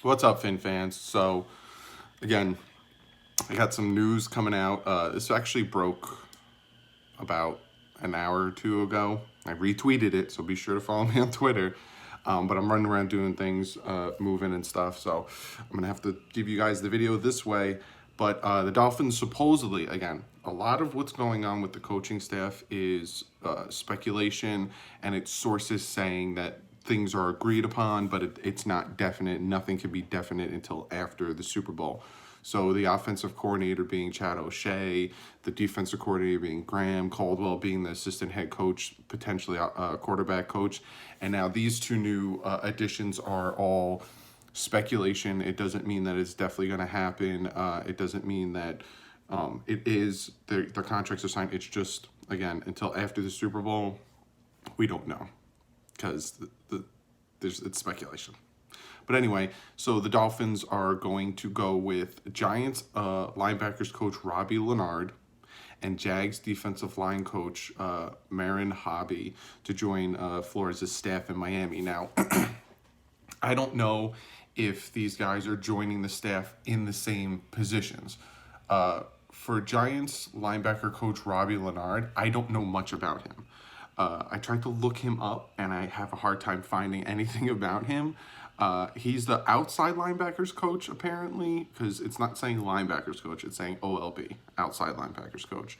What's up, Fin fans? So, again, I got some news coming out. This actually broke about an hour or two ago. I retweeted it, so be sure to follow me on Twitter. But I'm running around doing things, moving and stuff, so I'm going to have to give you guys the video this way. But the Dolphins supposedly, again, a lot of what's going on with the coaching staff is speculation, and it's sources saying that things are agreed upon, but it's not definite. Nothing can be definite until after the Super Bowl. So the offensive coordinator being Chad O'Shea, the defensive coordinator being Graham, Caldwell being the assistant head coach, potentially a quarterback coach. And now these two new additions are all speculation. It doesn't mean that it's definitely going to happen. It doesn't mean that it is, the contracts are signed. It's just, again, until after the Super Bowl, we don't know, because it's speculation. But anyway, so the Dolphins are going to go with Giants linebackers coach Robbie Leonard and Jags defensive line coach Marin Hobby to join Flores' staff in Miami. Now, I don't know if these guys are joining the staff in the same positions. For Giants linebacker coach Robbie Leonard, I don't know much about him. I tried to look him up, and I have a hard time finding anything about him. He's the outside linebackers coach, apparently, because it's not saying linebackers coach, it's saying OLB, outside linebackers coach.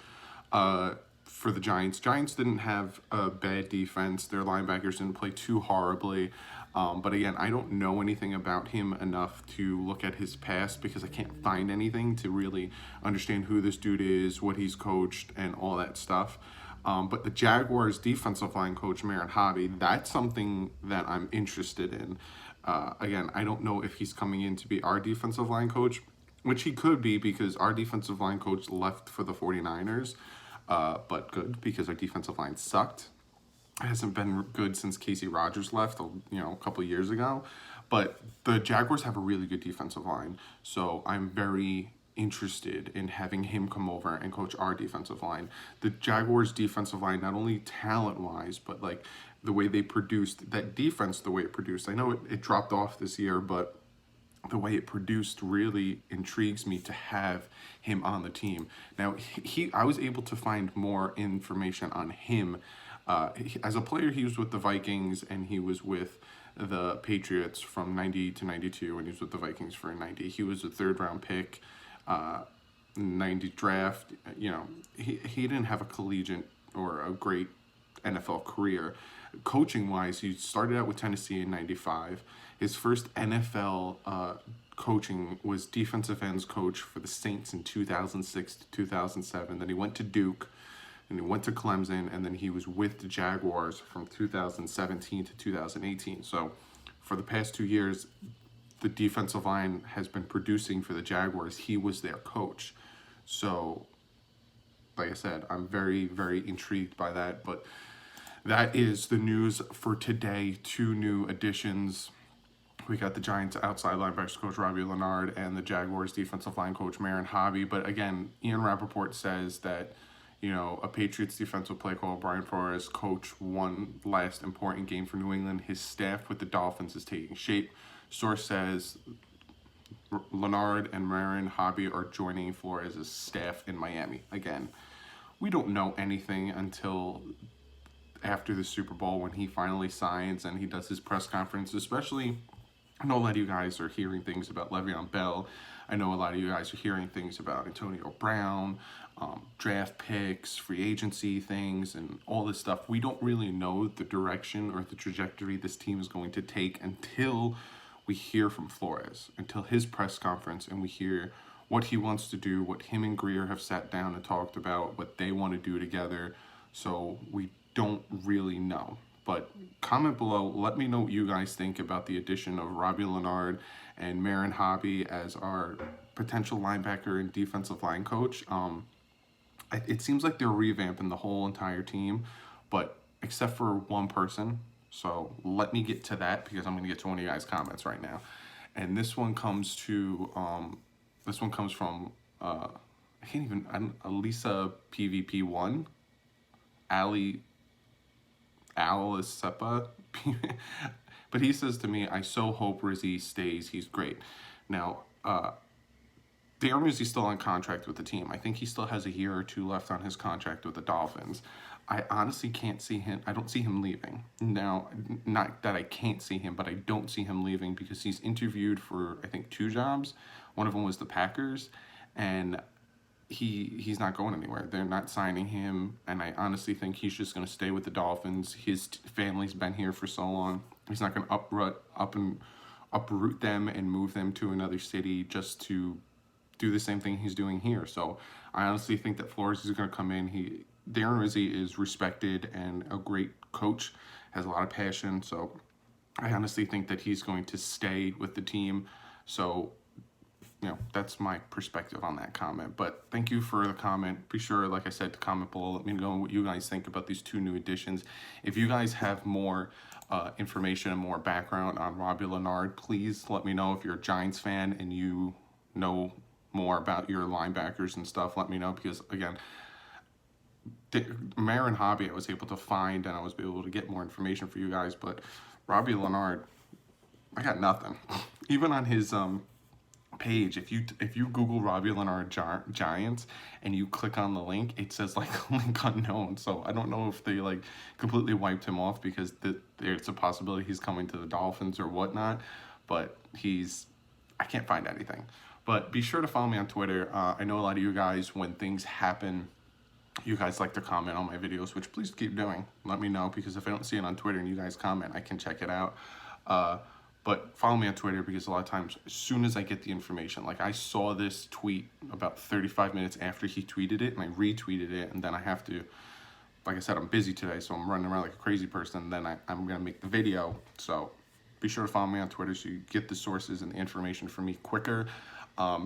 For the Giants. Giants didn't have a bad defense. Their linebackers didn't play too horribly. But again, I don't know anything about him enough to look at his past because I can't find anything to really understand who this dude is, what he's coached, and all that stuff. But the Jaguars defensive line coach, Marin Hobby, that's something that I'm interested in. Again, I don't know if he's coming in to be our defensive line coach, which he could be because our defensive line coach left for the 49ers. But good, because our defensive line sucked. It hasn't been good since Casey Rogers left, a couple of years ago. But the Jaguars have a really good defensive line, so I'm very interested in having him come over and coach our defensive line. The Jaguars defensive line, not only talent-wise, but like the way they produced that defense, the way it produced. I know it dropped off this year, but the way it produced really intrigues me to have him on the team. Now, I was able to find more information on him. As a player, he was with the Vikings, and he was with the Patriots from 90 to 92, and he was with the Vikings for 90. He was a third-round pick, 90 draft. He didn't have a collegiate or a great NFL career. Coaching-wise, he started out with Tennessee in 95. His first NFL coaching was defensive ends coach for the Saints in 2006 to 2007. Then he went to Duke, and he went to Clemson, and then he was with the Jaguars from 2017 to 2018. So for the past 2 years, the defensive line has been producing for the Jaguars. He was their coach. So, like I said, I'm very, very intrigued by that. But that is the news for today. 2 new additions. We got the Giants outside linebackers coach Robbie Leonard and the Jaguars defensive line coach Marin Hobby. But again, Ian Rappaport says that, a Patriots defensive play caller, Brian Flores, coached one last important game for New England. His staff with the Dolphins is taking shape. Source says Leonard and Marin Hobby are joining Flores' staff in Miami. Again, we don't know anything until after the Super Bowl when he finally signs and he does his press conference, especially. I know a lot of you guys are hearing things about Le'Veon Bell. I know a lot of you guys are hearing things about Antonio Brown, draft picks, free agency things, and all this stuff. We don't really know the direction or the trajectory this team is going to take until we hear from Flores, until his press conference, and we hear what he wants to do, what him and Greer have sat down and talked about, what they want to do together. So we don't really know. But comment below, let me know what you guys think about the addition of Robbie Leonard and Marin Hobby as our potential linebacker and defensive line coach. It seems like they're revamping the whole entire team, but except for one person. So let me get to that because I'm going to get to one of you guys' comments right now. And this one comes from Elisa PVP1, Ali Alicepa. But he says to me, I so hope Rizzy stays. He's great. Now, Darren Rizzy's still on contract with the team. I think he still has a year or two left on his contract with the Dolphins. I honestly can't see him. I don't see him leaving. Now, not that I can't see him, but I don't see him leaving because he's interviewed for, I think, 2 jobs. One of them was the Packers, and he's not going anywhere. They're not signing him, and I honestly think he's just going to stay with the Dolphins. His family's been here for so long. He's not going to uproot them and move them to another city just to do the same thing he's doing here. So I honestly think that Flores is going to come in. Darren Rizzi is respected and a great coach, has a lot of passion. So I honestly think that he's going to stay with the team. So, you know, that's my perspective on that comment. But thank you for the comment. Be sure, like I said, to comment below. Let me know what you guys think about these 2 new additions. If you guys have more information and more background on Robbie Lennard, please let me know. If you're a Giants fan and you know more about your linebackers and stuff, let me know, because again, Marin Hobby I was able to find and I was able to get more information for you guys, but Robbie Lennard, I got nothing. Even on his page, if you Google Robbie Lennard Giants and you click on the link, it says like link unknown. So I don't know if they like completely wiped him off because there's a possibility he's coming to the Dolphins or whatnot, but I can't find anything. But be sure to follow me on Twitter. I know a lot of you guys, when things happen, you guys like to comment on my videos, which please keep doing. Let me know, because if I don't see it on Twitter and you guys comment, I can check it out. But follow me on Twitter, because a lot of times, as soon as I get the information, like I saw this tweet about 35 minutes after he tweeted it, and I retweeted it, and then I have to, like I said, I'm busy today, so I'm running around like a crazy person, and then I'm going to make the video. So be sure to follow me on Twitter so you get the sources and the information from me quicker.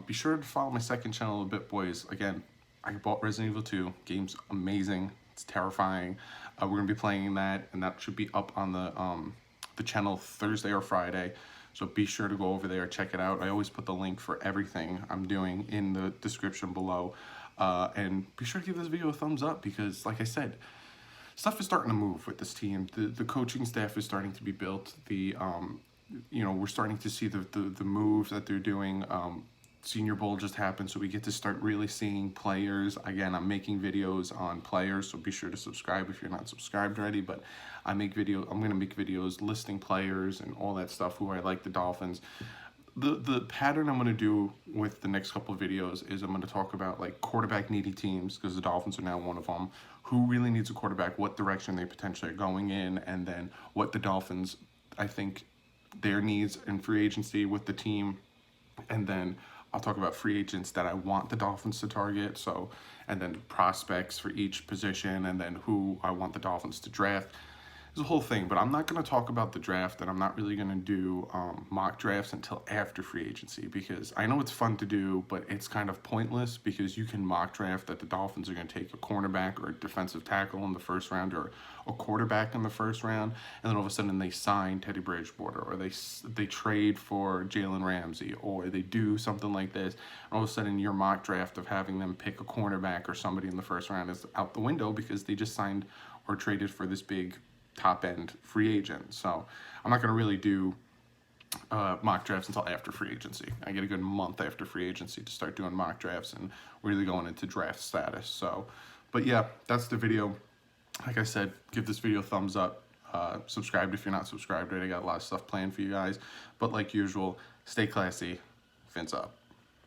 Be sure to follow my second channel, The Bit Boys. Again, I bought Resident Evil 2. Game's amazing. It's terrifying. We're going to be playing that, and that should be up on the channel Thursday or Friday. So be sure to go over there, check it out. I always put the link for everything I'm doing in the description below. And be sure to give this video a thumbs up, because, like I said, stuff is starting to move with this team. The coaching staff is starting to be built. We're starting to see the moves that they're doing. Senior Bowl just happened, so we get to start really seeing players. Again, I'm making videos on players, so be sure to subscribe if you're not subscribed already. But I'm going to make videos listing players and all that stuff, who I like the Dolphins. The pattern I'm going to do with the next couple of videos is I'm going to talk about like quarterback needy teams, because the Dolphins are now one of them. Who really needs a quarterback, what direction they potentially are going in, and then what the Dolphins, I think, their needs in free agency with the team. And then I'll talk about free agents that I want the Dolphins to target. So, and then prospects for each position, and then who I want the Dolphins to draft. There's a whole thing, but I'm not going to talk about the draft, and I'm not really going to do mock drafts until after free agency, because I know it's fun to do, but it's kind of pointless, because you can mock draft that the Dolphins are going to take a cornerback or a defensive tackle in the first round, or a quarterback in the first round, and then all of a sudden they sign Teddy Bridgewater, or they trade for Jalen Ramsey, or they do something like this, and all of a sudden your mock draft of having them pick a cornerback or somebody in the first round is out the window, because they just signed or traded for this big top-end free agent. So I'm not going to really do mock drafts until after free agency. I get a good month after free agency to start doing mock drafts and really going into draft status. So, but yeah, that's the video. Like I said, give this video a thumbs up. Subscribe if you're not subscribed already. I got a lot of stuff planned for you guys. But like usual, stay classy. Fins up.